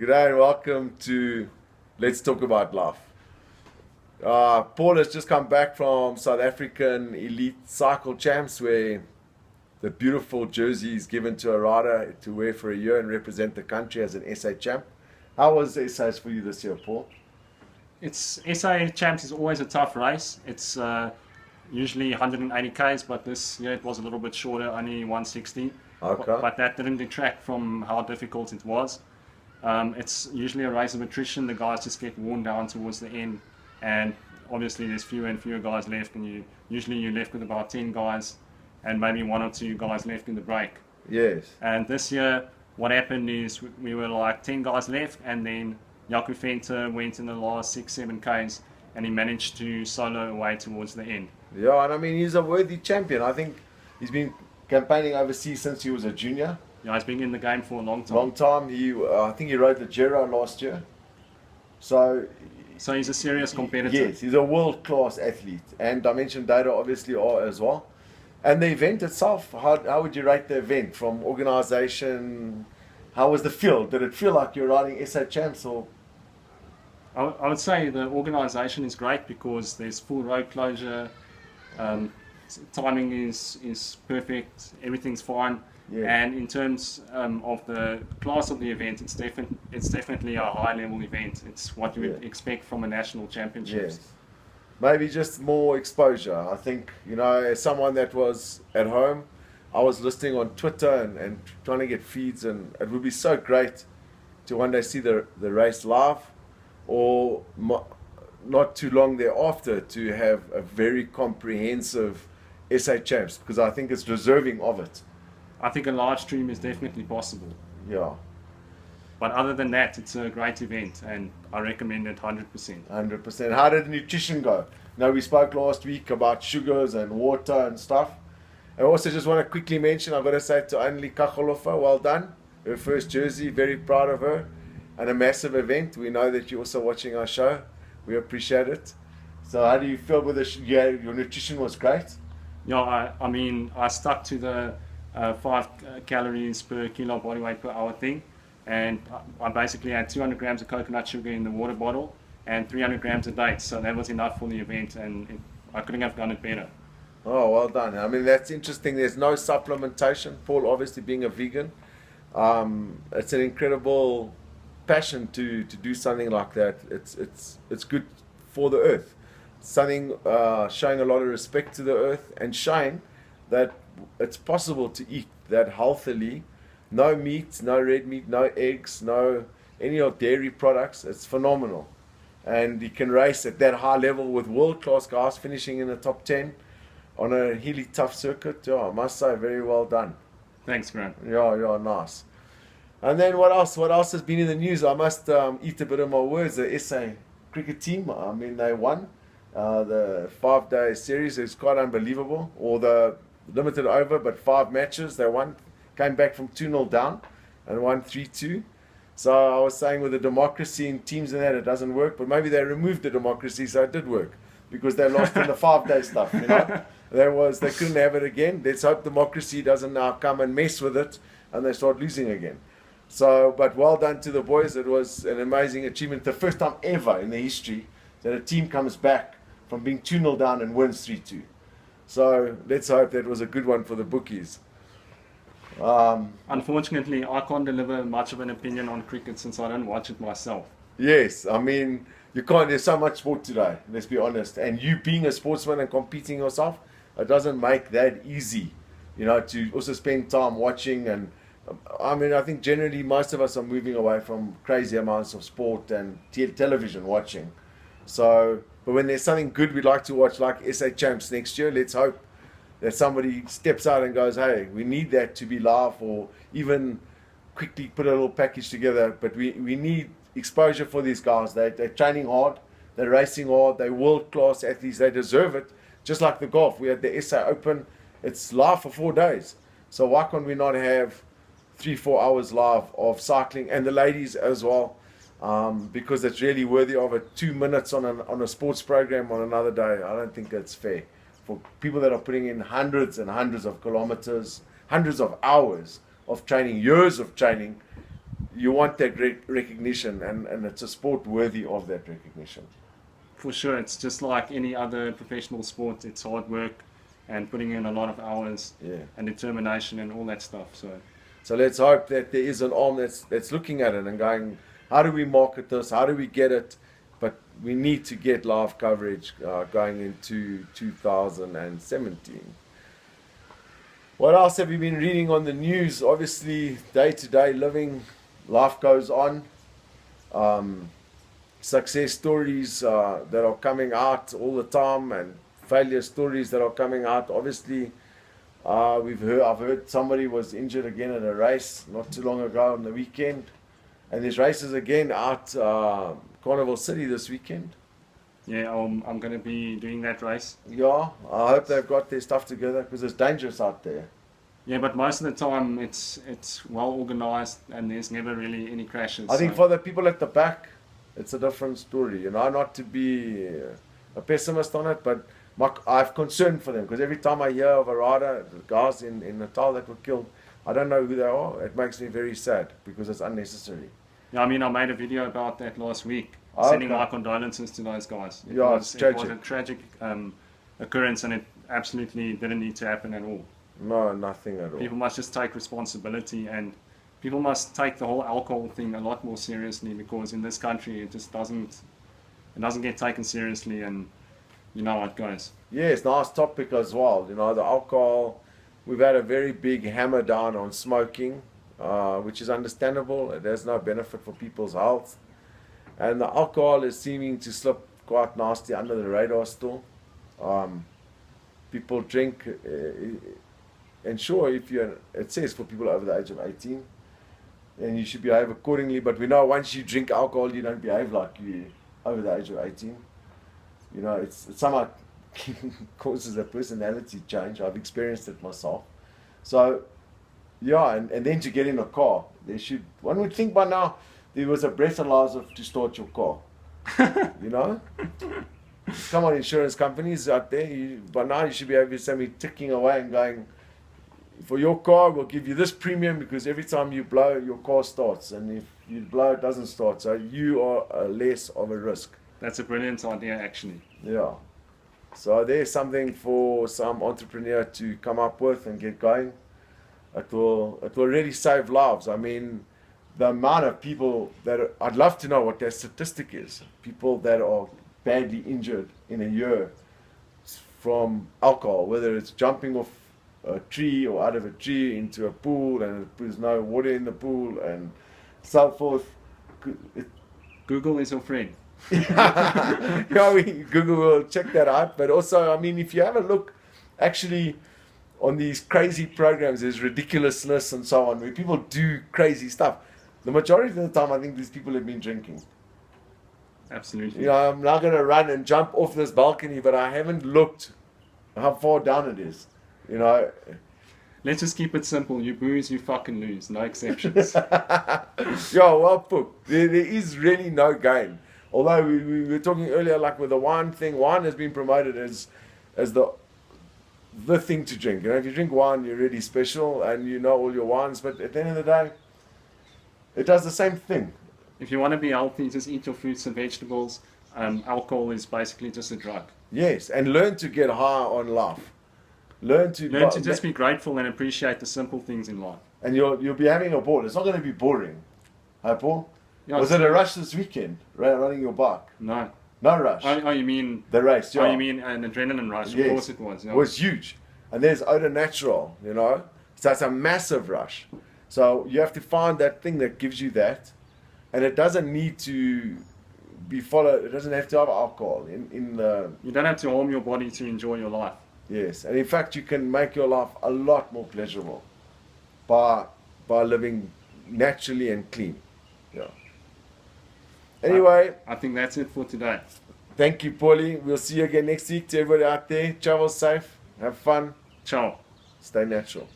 G'day and welcome to Let's Talk About Life. Paul has just come back from South African Elite Cycle Champs where the beautiful jersey is given to a rider to wear for a year and represent the country as an SA champ. How was the SAs for you this year, Paul? It's SA Champs is always a tough race. It's usually 180 k's, but this year it was a little bit shorter, only 160. Okay. But that didn't detract from how difficult it was. It's usually a race of attrition. The guys just get worn down towards the end, and obviously there's fewer and fewer guys left, and you're left with about 10 guys, and maybe one or two guys left in the break. Yes. And this year, what happened is we were like 10 guys left, and then Jaco Venter went in the last 6-7 k's, and he managed to solo away towards the end. Yeah, and I mean, he's a worthy champion. I think he's been campaigning overseas since he was a junior. Yeah, he's been in the game for a long time. Long time. I think he rode the Giro last year. So he's a serious competitor. Yes, he's a world-class athlete. And Dimension Data obviously are as well. And the event itself, how would you rate the event from organisation? How was the feel? Did it feel like you're riding SA Champs or? I would say the organisation is great because there's full road closure, timing is perfect, everything's fine. Yeah. And in terms of the class of the event, it's definitely a high-level event. It's what you would expect from a national championships. Yes. Maybe just more exposure. I think, as someone that was at home, I was listening on Twitter and trying to get feeds, and it would be so great to one day see the race live, or not too long thereafter to have a very comprehensive SA Champs, because I think it's deserving of it. I think a live stream is definitely possible. Yeah. But other than that, it's a great event, and I recommend it 100%. 100%. How did the nutrition go? Now, we spoke last week about sugars and water and stuff. I also just want to quickly mention, I've got to say to Anneli Kacholofa, well done. Her first jersey, very proud of her. And a massive event. We know that you're also watching our show. We appreciate it. So how do you feel with this? Yeah, your nutrition was great. Yeah, I mean, I stuck to the 5 calories per kilo body weight per hour thing. And I basically had 200 grams of coconut sugar in the water bottle and 300 grams of dates. So that was enough for the event, and I couldn't have done it better. Oh, well done. I mean, that's interesting. There's no supplementation. Paul, obviously being a vegan, it's an incredible passion to do something like that. It's good for the earth. Something showing a lot of respect to the earth and showing that it's possible to eat that healthily. No meat, no red meat, no eggs, no any of dairy products. It's phenomenal. And you can race at that high level with world-class guys finishing in the top 10 on a really tough circuit. Yeah, I must say, very well done. Thanks, Grant. Yeah, nice. And then what else? What else has been in the news? I must eat a bit of my words. The SA cricket team, I mean, they won the 5-day series. It's quite unbelievable. Or the limited over, but 5 matches. They won, came back from 2-0 down and won 3-2. So I was saying with the democracy in teams and that, it doesn't work. But maybe they removed the democracy, so it did work. Because they lost in the 5-day stuff, They couldn't have it again. Let's hope democracy doesn't now come and mess with it and they start losing again. So, but well done to the boys. It was an amazing achievement. The first time ever in the history that a team comes back from being 2-0 down and wins 3-2. So let's hope that was a good one for the bookies. Unfortunately, I can't deliver much of an opinion on cricket since I don't watch it myself. Yes, I mean, you can't. There's so much sport today, let's be honest. And you being a sportsman and competing yourself, it doesn't make that easy, to also spend time watching. And I mean, I think generally most of us are moving away from crazy amounts of sport and television watching. So, but when there's something good we'd like to watch, like SA Champs next year, let's hope that somebody steps out and goes, hey, we need that to be live, or even quickly put a little package together. But we need exposure for these guys. They're training hard, they're racing hard, they're world-class athletes, they deserve it. Just like the golf, we had the SA Open, it's live for 4 days. So why can't we not have 3-4 hours live of cycling, and the ladies as well, because it's really worthy of it. 2 minutes on a sports program on another day, I don't think that's fair. For people that are putting in hundreds and hundreds of kilometers, hundreds of hours of training, years of training, you want that recognition, and it's a sport worthy of that recognition. For sure, it's just like any other professional sport. It's hard work and putting in a lot of hours and determination and all that stuff. So let's hope that there is an arm that's looking at it and going, how do we market this? How do we get it? But we need to get live coverage going into 2017. What else have you been reading on the news? Obviously, day-to-day living, life goes on. Success stories that are coming out all the time, and failure stories that are coming out. Obviously, I've heard somebody was injured again at a race not too long ago on the weekend, and there's races again out Carnival City this weekend. Yeah, I'm going to be doing that race. Yeah, I hope they've got their stuff together because it's dangerous out there. Yeah, but most of the time it's well organized and there's never really any crashes. I think for the people at the back, it's a different story. You know, not to be a pessimist on it, but I've concern for them because every time I hear of a rider, the guys in Natal that were killed, I don't know who they are. It makes me very sad because it's unnecessary. Yeah, I mean, I made a video about that last week. Okay. Sending my condolences to those guys. It was a tragic occurrence, and it absolutely didn't need to happen at all. No, nothing at all. People must just take responsibility, and people must take the whole alcohol thing a lot more seriously, because in this country it just doesn't get taken seriously, and you know how it goes. Yes, nice topic as well. You know, the alcohol. We've had a very big hammer down on smoking, which is understandable. It has no benefit for people's health. And the alcohol is seeming to slip quite nasty under the radar still. People drink, and sure, it says for people over the age of 18, and you should behave accordingly. But we know once you drink alcohol, you don't behave like you over the age of 18. You know, it's somehow causes a personality change. I've experienced it myself. So, yeah, and then to get in a car, one would think by now, there was a breathalyzer to start your car. You know? Come on, insurance companies out there, by now you should be able to see me ticking away and going, for your car, we'll give you this premium because every time you blow, your car starts. And if you blow, it doesn't start. So you are less of a risk. That's a brilliant idea, actually. Yeah. So there's something for some entrepreneur to come up with and get going. It will really save lives. I mean, the amount of people I'd love to know what their statistic is. People that are badly injured in a year from alcohol, whether it's jumping off a tree or out of a tree into a pool and there's no water in the pool and so forth. Google is your friend. Yeah, Google will check that out. But also, I mean, if you have a look, actually, on these crazy programs, there's ridiculousness and so on, where people do crazy stuff. The majority of the time, I think these people have been drinking. Absolutely. You know, I'm not going to run and jump off this balcony, but I haven't looked how far down it is. You know. Let's just keep it simple. You booze, you fucking lose. No exceptions. Yeah, well put. There is really no gain. Although we were talking earlier, like with the wine thing, wine has been promoted as the thing to drink. You know, if you drink wine, you're really special and you know all your wines. But at the end of the day, it does the same thing. If you want to be healthy, just eat your fruits and vegetables. Alcohol is basically just a drug. Yes, and learn to get high on life. Learn to just be grateful and appreciate the simple things in life. And you'll be having a ball. It's not going to be boring. Hi, Paul? Yeah, was it a rush this weekend, running your bike? No. No rush? Oh, you mean... The race, yeah. Oh, you mean an adrenaline rush? Yes. Of course it was. Yeah. It was huge. And there's Odor Natural, you know. So it's a massive rush. So you have to find that thing that gives you that. And it doesn't need to be followed. It doesn't have to have alcohol in the... You don't have to harm your body to enjoy your life. Yes. And in fact, you can make your life a lot more pleasurable by living naturally and clean. Yeah. Anyway, I think that's it for today. Thank you, Paulie. We'll see you again next week. To everybody out there, travel safe, have fun. Ciao. Stay natural.